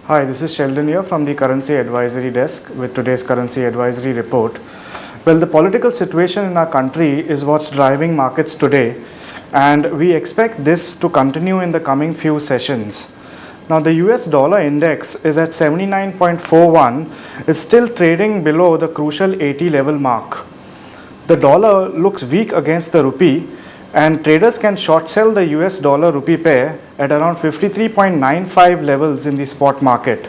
Hi, this is Sheldon here from the Currency Advisory Desk with today's Currency Advisory Report. Well, the political situation in our country is what's driving markets today, and we expect this to continue in the coming few sessions. Now, the US dollar index is at 79.41. It's still trading below the crucial 80 level mark. The dollar looks weak against the rupee, and traders can short sell the US dollar rupee pair at around 53.95 levels in the spot market.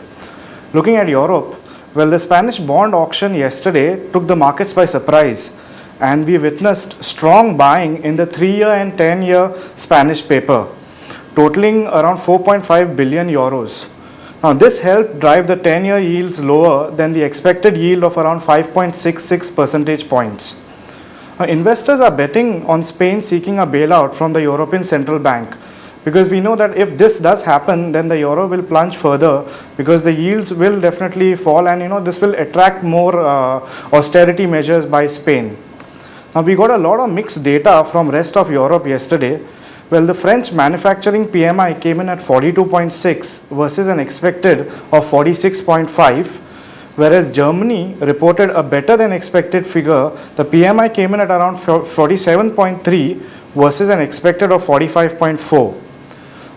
Looking at Europe, well, the Spanish bond auction yesterday took the markets by surprise, and we witnessed strong buying in the 3-year and 10-year Spanish paper, totaling around 4.5 billion euros. Now, this helped drive the 10-year yields lower than the expected yield of around 5.66 percentage points. Now, investors are betting on Spain seeking a bailout from the European Central Bank, because we know that if this does happen, then the euro will plunge further because the yields will definitely fall, and this will attract more austerity measures by Spain. Now, we got a lot of mixed data from rest of Europe yesterday. Well, the French manufacturing PMI came in at 42.6 versus an expected of 46.5. Whereas Germany reported a better than expected figure. The PMI came in at around 47.3 versus an expected of 45.4.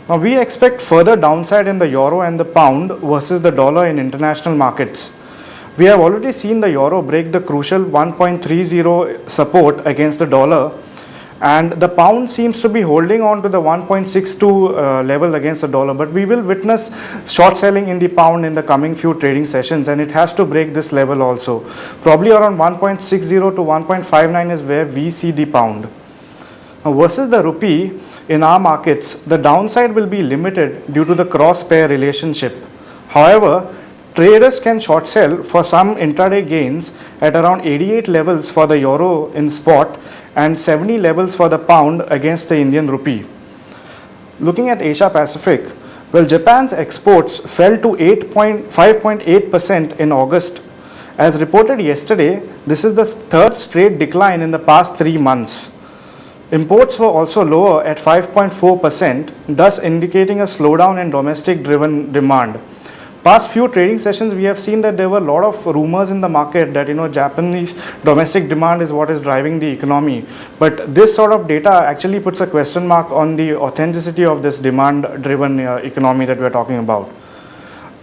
Now, we expect further downside in the euro and the pound versus the dollar in international markets. We have already seen the euro break the crucial 1.30 support against the dollar, and the pound seems to be holding on to the 1.62 level against the dollar, but we will witness short selling in the pound in the coming few trading sessions, and it has to break this level also. Probably around 1.60 to 1.59 is where we see the pound. Now, versus the rupee in our markets, the downside will be limited due to the cross pair relationship. However, traders can short sell for some intraday gains at around 88 levels for the euro in spot and 70 levels for the pound against the Indian rupee. Looking at Asia Pacific, well, Japan's exports fell to 5.8% in August. As reported yesterday, this is the third straight decline in the past 3 months. Imports were also lower at 5.4%, thus indicating a slowdown in domestic driven demand. Past few trading sessions, we have seen that there were a lot of rumors in the market that Japanese domestic demand is what is driving the economy. But this sort of data actually puts a question mark on the authenticity of this demand-driven economy that we are talking about.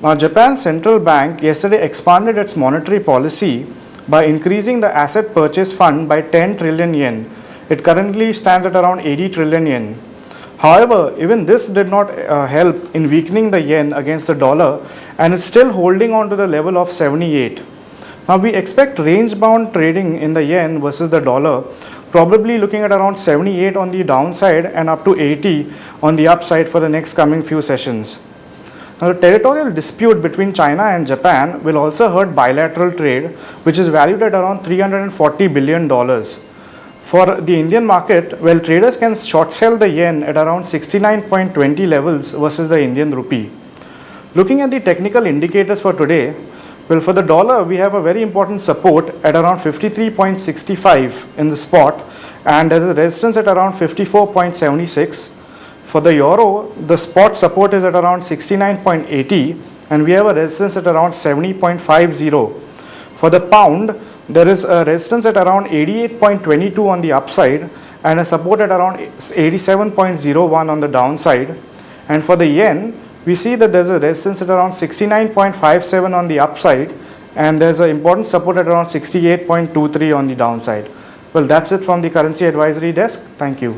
Now, Japan's central bank yesterday expanded its monetary policy by increasing the asset purchase fund by 10 trillion yen. It currently stands at around 80 trillion yen. However, even this did not help in weakening the yen against the dollar, and it's still holding on to the level of 78. Now, we expect range-bound trading in the yen versus the dollar, probably looking at around 78 on the downside and up to 80 on the upside for the next coming few sessions. Now, the territorial dispute between China and Japan will also hurt bilateral trade, which is valued at around $340 billion. For the Indian market, well, traders can short sell the yen at around 69.20 levels versus the Indian rupee. Looking at the technical indicators for today, well, for the dollar, we have a very important support at around 53.65 in the spot, and there's a resistance at around 54.76. For the euro, the spot support is at around 69.80, and we have a resistance at around 70.50. For the pound, there is a resistance at around 88.22 on the upside and a support at around 87.01 on the downside. And for the yen, we see that there's a resistance at around 69.57 on the upside, and there's an important support at around 68.23 on the downside. Well, that's it from the Currency Advisory Desk. Thank you.